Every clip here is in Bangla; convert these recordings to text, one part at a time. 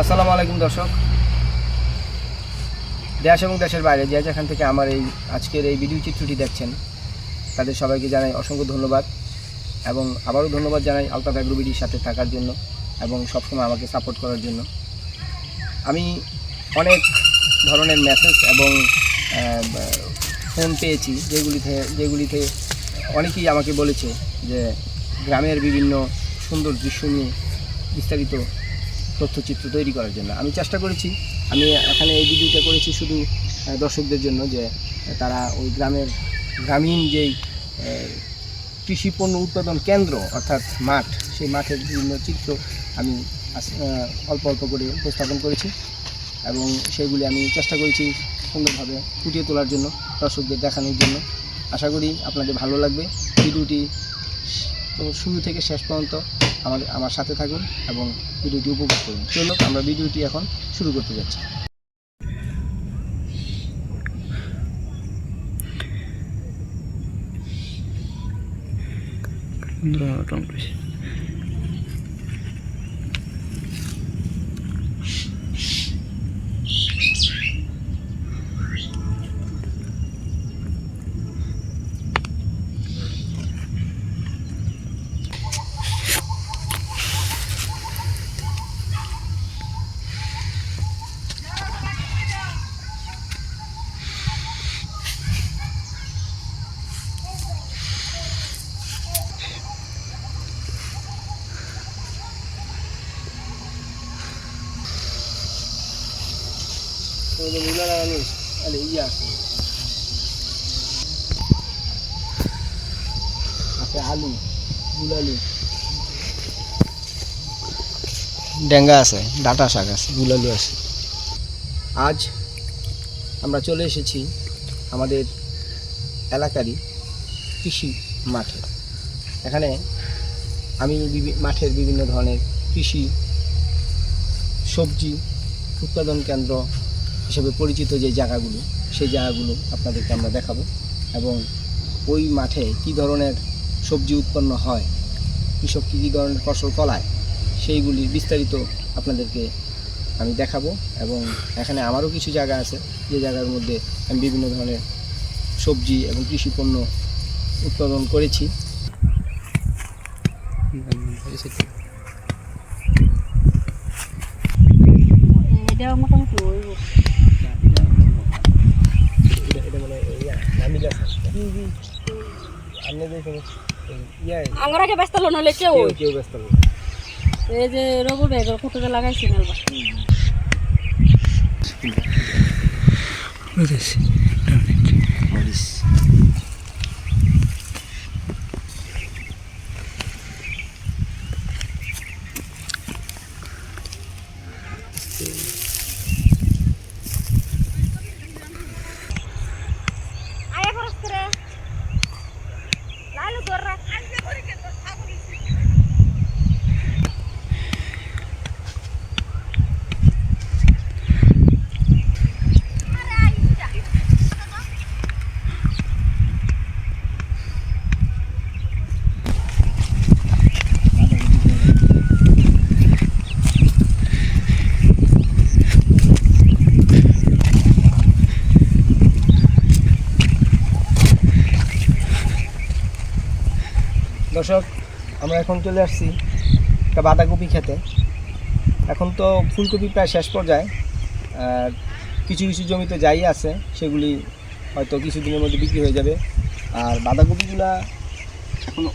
আসসালামু আলাইকুম দর্শক, দেশ এবং দেশের বাইরে যে যেখান থেকে আমার এই আজকের এই ভিডিও চিত্রটি দেখছেন তাদের সবাইকে জানাই অসংখ্য ধন্যবাদ এবং আবারও ধন্যবাদ জানাই আলতাফ অ্যাগ্রোভিডির সাথে থাকার জন্য এবং সবসময় আমাকে সাপোর্ট করার জন্য। আমি অনেক ধরনের মেসেজ এবং ফোন পেয়েছি যেগুলিতে অনেকেই আমাকে বলেছে যে গ্রামের বিভিন্ন সুন্দর দৃশ্য নিয়ে বিস্তারিত তথ্যচিত্র তৈরি করার জন্য। আমি চেষ্টা করেছি, আমি এখানে এই ভিডিওটা করেছি শুধু দর্শকদের জন্য যে তারা ওই গ্রামীণ যেই কৃষি পণ্য উৎপাদন কেন্দ্র অর্থাৎ মাঠ, সেই মাঠের বিভিন্ন চিত্র আমি অল্প অল্প করে উপস্থাপন করেছি এবং সেইগুলি আমি চেষ্টা করেছি সুন্দরভাবে ফুটিয়ে তোলার জন্য, দর্শকদের দেখানোর জন্য। আশা করি আপনাদের ভালো লাগবে। ভিডিওটি শুরু থেকে শেষ পর্যন্ত আমার সাথে থাকুন এবং ভিডিওটি উপভোগ করুন। চলুন আমরা ভিডিওটি এখন শুরু করতে যাচ্ছি। আলু, গুলালু, ডেঙ্গা আছে, ডাঁটা শাক আছে, গুলালু আছে। আজ আমরা চলে এসেছি আমাদের এলাকারই কৃষি মাঠে। এখানে আমি মাঠের বিভিন্ন ধরনের কৃষি সবজি উৎপাদন কেন্দ্র হিসেবে পরিচিত যে জায়গাগুলো, সেই জায়গাগুলো আপনাদেরকে আমরা দেখাবো এবং ওই মাঠে কী ধরনের সবজি উৎপন্ন হয়, কৃষক কী ধরনের ফসল ফলায়, সেইগুলি বিস্তারিত আপনাদেরকে আমি দেখাবো। এবং এখানে আমারও কিছু জায়গা আছে যে জায়গার মধ্যে আমি বিভিন্ন ধরনের সবজি এবং কৃষি পণ্য উৎপাদন করেছি। মোটামুটি আঙ্গরাকে ব্যস্ত লোন হলে কেউ ব্যস্ত এই যে রবুল ভাই কতটা লাগাইছি নালবা দর্শক, আমরা এখন চলে আসছি একটা বাঁধাকপি খেতে। এখন তো ফুলকপি প্রায় শেষ পর্যায়ে, কিছু কিছু জমিতে যাই আছে সেগুলি হয়তো কিছুদিনের মধ্যে বিক্রি হয়ে যাবে। আর বাঁধাকপিগুলা এখনও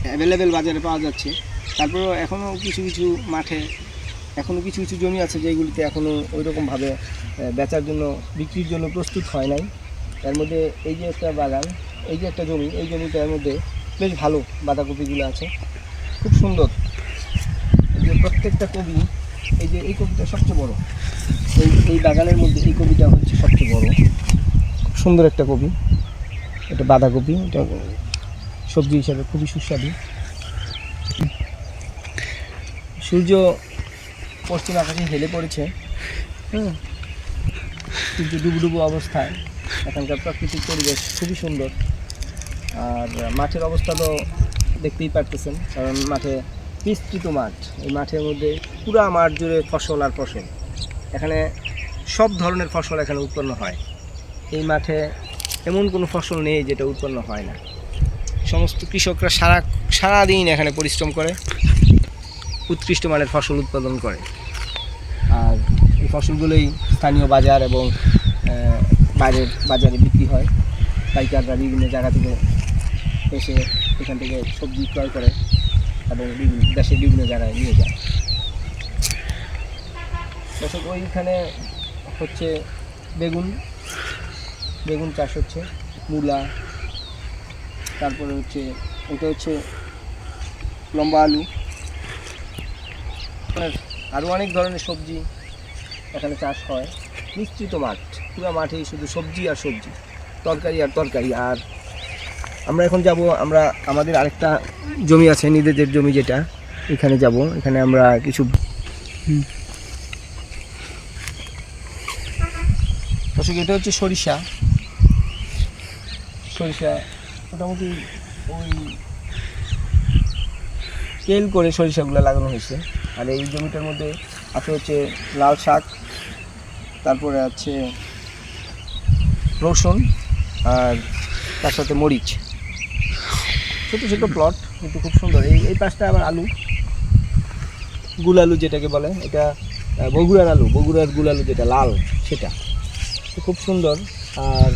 অ্যাভেলেবেল বাজারে পাওয়া যাচ্ছে। তারপরেও এখনও কিছু কিছু মাঠে এখনও কিছু কিছু জমি আছে যেগুলিতে এখনও ওই রকমভাবে বেচার জন্য, বিক্রির জন্য প্রস্তুত হয় নাই। এর মধ্যে এই যে একটা বাগান, এই যে একটা জমি, এই জমিটার মধ্যে বেশ ভালো বাঁধাকপিগুলো আছে, খুব সুন্দর। এই যে প্রত্যেকটা কপি, এই যে এই কপিটা সবচেয়ে বড়, এই বাগানের মধ্যে এই কপিটা হচ্ছে সবচেয়ে বড়, খুব সুন্দর একটা কপি। এটা বাঁধাকপি, এটা সবজি হিসাবে খুবই সুস্বাদু। সূর্য পশ্চিম আকাশে হেলে পড়েছে, সূর্য ডুবুডুবু অবস্থায়। এখানকার প্রাকৃতিক পরিবেশ খুবই সুন্দর। আর মাঠের অবস্থা তো দেখতেই পারতেছেন, কারণ মাঠে বিস্তৃত মাঠ। এই মাঠের মধ্যে পুরা মাঠ জুড়ে ফসল আর ফসল। এখানে সব ধরনের ফসল এখানে উৎপন্ন হয়। এই মাঠে এমন কোনো ফসল নেই যেটা উৎপন্ন হয় না। সমস্ত কৃষকরা সারাদিন এখানে পরিশ্রম করে উৎকৃষ্ট মানের ফসল উৎপাদন করে। আর এই ফসলগুলোই স্থানীয় বাজার এবং বাইরের বাজারে বিক্রি হয়। পাইকাররা বিভিন্ন জায়গা থেকে এসে এখান থেকে সবজি ক্রয় করে এবং দেশের বিভিন্ন জায়গায় নিয়ে যায়। দর্শক, ওইখানে হচ্ছে বেগুন চাষ হচ্ছে, মূলা, তারপরে হচ্ছে এটা হচ্ছে লম্বা আলু, আরও অনেক ধরনের সবজি এখানে চাষ হয়। বিস্তৃত মাঠ, পুরো মাঠেই শুধু সবজি আর সবজি, তরকারি আর তরকারি। আর আমরা এখন যাব, আমরা আমাদের আরেকটা জমি আছে, নিজেদের জমি, যেটা এখানে যাব। এখানে আমরা কিছু দর্শক, এটা হচ্ছে সরিষা মোটামুটি ওই তেল করে সরিষাগুলো লাগানো হয়েছে। আর এই জমিটার মধ্যে আছে হচ্ছে লাল শাক, তারপরে আছে রসুন, আর তার সাথে মরিচ। ছোটো ছোটো প্লট, কিন্তু খুব সুন্দর। এই পাশটা আবার আলু, গুল আলু যেটাকে বলে, এটা বগুড়ার গুল আলু যেটা লাল, সেটা খুব সুন্দর। আর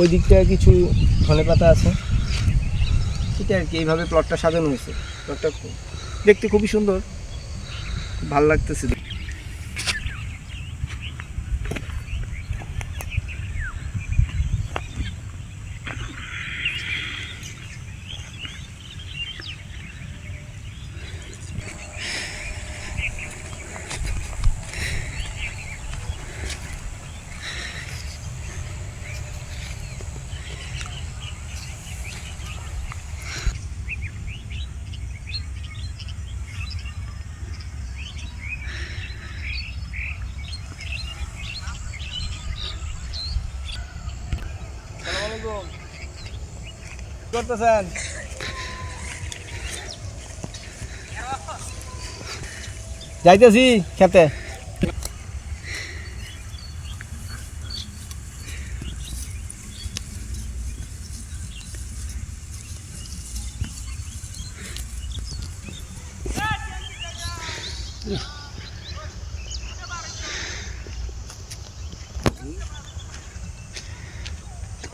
ওই দিকটায় কিছু ধনেপাতা আছে, সেটা আর কি। এইভাবে প্লটটা সাজানো হয়েছে। প্লটটা দেখতে খুবই সুন্দর, ভালো লাগতেছে। করতেছেন যাইতেছি খেতে।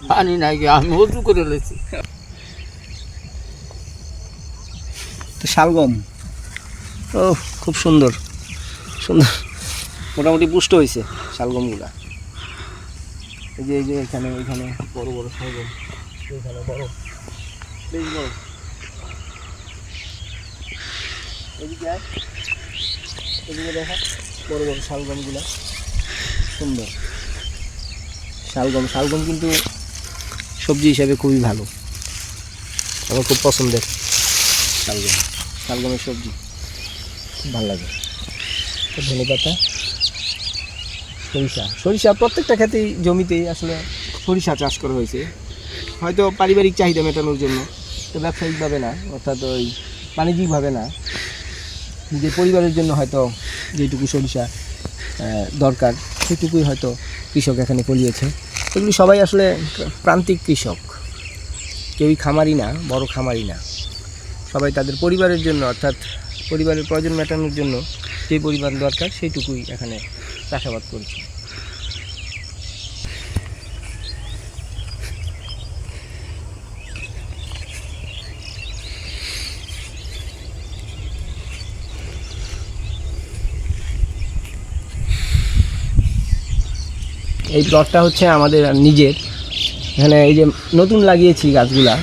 পানি নাকি আমি উঁচু করে লেছি। তো শালগম, ও খুব সুন্দর মোটামুটি পুষ্ট হয়েছে শালগমগুলা। এই যে এখানে বড় বড় শালগম, এখানে বড়, বেশ বড়। এদিকে দেখা বড় বড় শালগমগুলা, সুন্দর। শালগম কিন্তু সবজি হিসাবে খুবই ভালো, আমার খুব পছন্দের। শালগমের সবজি খুব ভালো লাগে। ধনেপাতা, সরিষা প্রত্যেকটা ক্ষেতেই জমিতেই আসলে সরিষা চাষ করা হয়েছে, হয়তো পারিবারিক চাহিদা মেটানোর জন্য, তো ব্যবসায়িকভাবে না, অর্থাৎ ওই বাণিজ্যিকভাবে না, নিজের পরিবারের জন্য হয়তো যেটুকু সরিষা দরকার সেটুকুই হয়তো কৃষক এখানে ফলিয়েছে। এগুলি সবাই আসলে প্রান্তিক কৃষক, কেউই খামারি না, বড় খামারি না। সবাই তাদের পরিবারের জন্য, অর্থাৎ পরিবারের প্রয়োজন মেটানোর জন্য যে পরিমাণ দরকার সেইটুকুই এখানে চাষাবাদ করছে। এই প্লটটা হচ্ছে আমাদের নিজের। এখানে এই যে নতুন লাগিয়েছি গাছগুলা,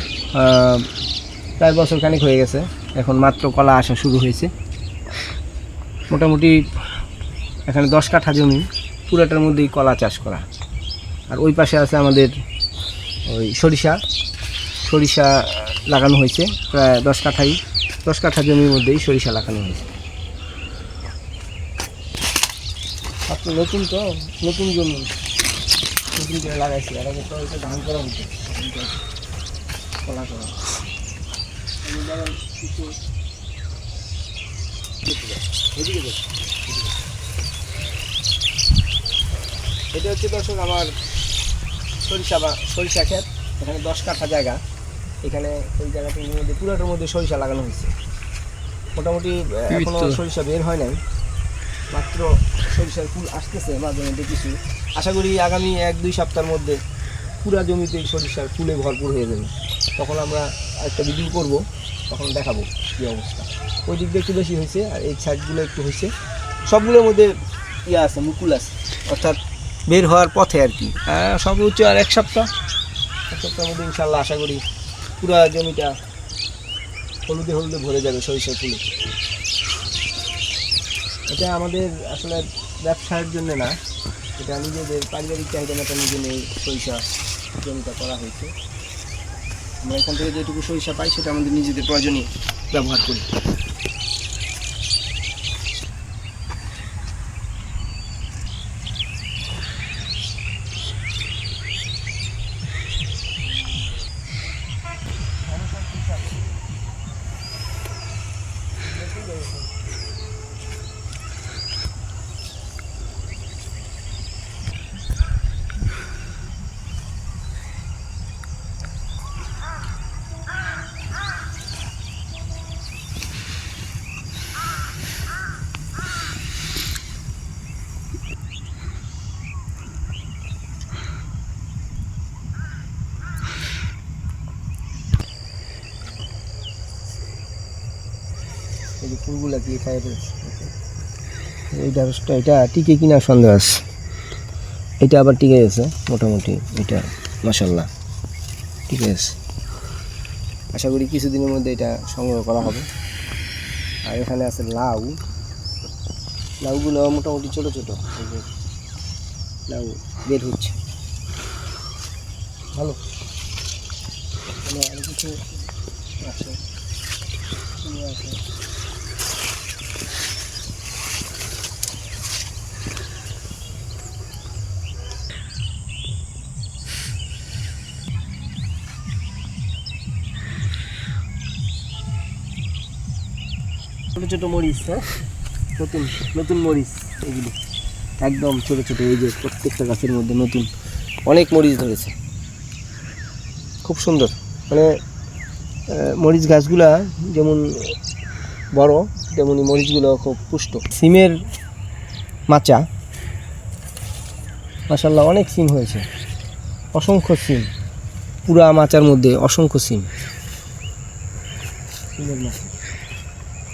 প্রায় বছরখানেক হয়ে গেছে, এখন মাত্র কলা আসা শুরু হয়েছে। মোটামুটি এখানে 10 কাঠা জমি, পুরাটার মধ্যেই কলা চাষ করা। আর ওই পাশে আছে আমাদের ওই সরিষা লাগানো হয়েছে, প্রায় 10 কাঠা জমির মধ্যেই সরিষা লাগানো হয়েছে। আপনি নতুন জমি নতুন করে লাগাইছি, আর আগে তো এটা ধান করা হতো, কলা করা। এটা হচ্ছে দর্শক আমার সরিষা ক্ষেত। এখানে 10 কাঠা জায়গা। এখানে এই জায়গাটার মধ্যে পুরাটার মধ্যে সরিষা লাগানো হয়েছে। মোটামুটি এখনো সরিষা বের হয় নাই, মাত্র সরিষার ফুল আসতেছে মাঝে মধ্যে কিছু। আশা করি আগামী 1-2 সপ্তাহের মধ্যে পুরা জমিতে সরিষার ফুলে ভরপুর হয়ে যাবে। তখন আমরা একটা ভিডিও করব, তখন দেখাবো কী অবস্থা। ওই দিক দিয়ে একটু বেশি হয়েছে আর এই সাইডগুলো একটু হয়েছে। সবগুলোর মধ্যে ইয়ে আছে, মুকুল আছে, অর্থাৎ বের হওয়ার পথে আর কি। সর্বোচ্চ আর 1 সপ্তাহের মধ্যে ইনশাল্লাহ আশা করি পুরা জমিটা হলুদে হলুদে ভরে যাবে সরিষার ফুলে। এটা আমাদের আসলে ব্যবসার জন্য না, এটা নিজেদের পারিবারিক চাহিদা মতো নিজে এই সরিষা জমিটা করা হয়েছে। আমরা এখান থেকে যেটুকু সরিষা পাই সেটা আমাদের নিজেদের প্রয়োজনে ব্যবহার করি। এই যে ফুলগুলা কি খাই ফেলছে, এটা টিকে কিনা সন্দেহ আছে। এটা আবার টিকে গেছে মোটামুটি, এটা মাশাল্লাহ টিকে আছে। আশা করি কিছুদিনের মধ্যে এটা সংগ্রহ করা হবে। আর এখানে আছে লাউ, লাউগুলো মোটামুটি ছোটো ছোটো, এই যে লাউ বের হচ্ছে ভালো। আর কিছু আছে, আছে। ছোটো ছোটো মরিচ, হ্যাঁ নতুন নতুন মরিচ, এগুলি একদম ছোটো ছোটো। এই যে প্রত্যেকটা গাছের মধ্যে নতুন অনেক মরিচ ধরেছে, খুব সুন্দর। মানে মরিচ গাছগুলা যেমন বড়, তেমনি মরিচগুলো খুব পুষ্ট। সিমের মাচা মাশাল্লাহ অনেক সিম হয়েছে, অসংখ্য সিম, পুরা মাচার মধ্যে অসংখ্য সিম। সিমের মাচা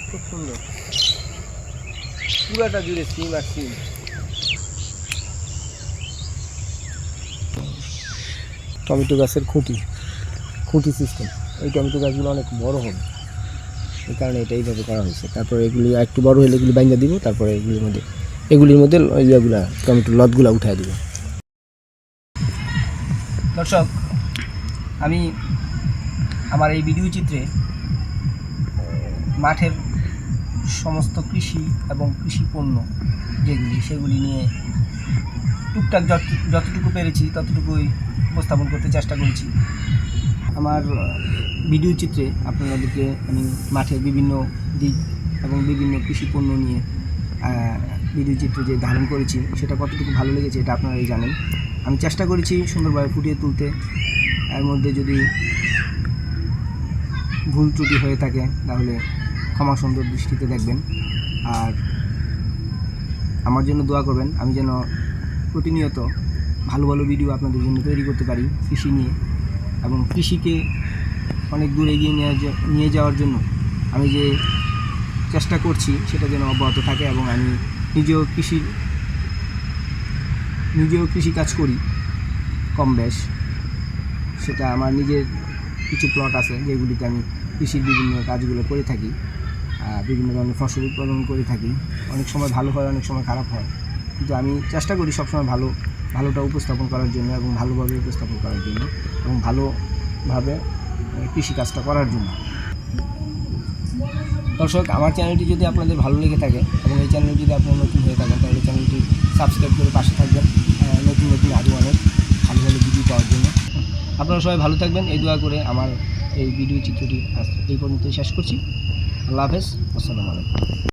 খুব সুন্দর, পুরাটা জুড়ে সিম আর সিম। টমেটো গাছের খুঁটি সিস্টেম। এই টমেটো গাছগুলো অনেক বড় হবে, এই কারণে এটা এইভাবে করা হয়েছে। তারপরে এগুলি একটু বড় হলে এগুলি বাইন্দা দিব, তারপরে এগুলির মধ্যে ইয়েগুলা টমেটোর লতগুলা উঠাই দিব। দর্শক, আমি আমার এই ভিডিও চিত্রে মাঠের সমস্ত কৃষি এবং কৃষি পণ্য যেগুলি, সেগুলি নিয়ে টুকটাক যতটুকু পেরেছি ততটুকুই উপস্থাপন করতে চেষ্টা করেছি। আমার ভিডিও চিত্রে আপনাদেরকে আমি মাঠের বিভিন্ন দিক এবং বিভিন্ন কৃষি পণ্য নিয়ে ভিডিও চিত্র যে ধারণ করেছি সেটা কতটুকু ভালো লেগেছে এটা আপনারাই জানেন। আমি চেষ্টা করেছি সুন্দরভাবে ফুটিয়ে তুলতে। এর মধ্যে যদি ভুল ত্রুটি হয়ে থাকে তাহলে ক্ষমা সুন্দর দৃষ্টিতে দেখবেন। আর আমার জন্য দোয়া করবেন, আমি যেন প্রতিনিয়ত ভালো ভালো ভিডিও আপনাদের জন্য তৈরি করতে পারি কৃষি নিয়ে, এবং কৃষিকে অনেক দূর এগিয়ে নিয়ে যাওয়ার জন্য আমি যে চেষ্টা করছি সেটা যেন অব্যাহত থাকে। এবং আমি নিজেও কৃষিকাজ করি কম বেশ। সেটা আমার নিজের কিছু প্লট আছে যেগুলিতে আমি কৃষির বিভিন্ন কাজগুলো করে থাকি, বিভিন্ন ধরনের ফসল উৎপাদন করে থাকি। অনেক সময় ভালো হয়, অনেক সময় খারাপ হয়, কিন্তু আমি চেষ্টা করি সবসময় ভালোটা উপস্থাপন করার জন্য এবং ভালোভাবে উপস্থাপন করার জন্য এবং ভালোভাবে কৃষিকাজটা করার জন্য। দর্শক, আমার চ্যানেলটি যদি আপনাদের ভালো লেগে থাকে এবং এই চ্যানেলটি যদি আপনারা নতুন হয়ে থাকেন তাহলে চ্যানেলটি সাবস্ক্রাইব করে পাশে থাকবেন নতুন নতুন আরও অনেক ভালো ভালো ভিডিও পাওয়ার জন্য। আপনারা সবাই ভালো থাকবেন এই দোয়া করে আমার এই ভিডিও চিত্রটি এই পর্যন্তই শেষ করছি। আল্লাহ হাফেজ, আসসালামু আলাইকুম।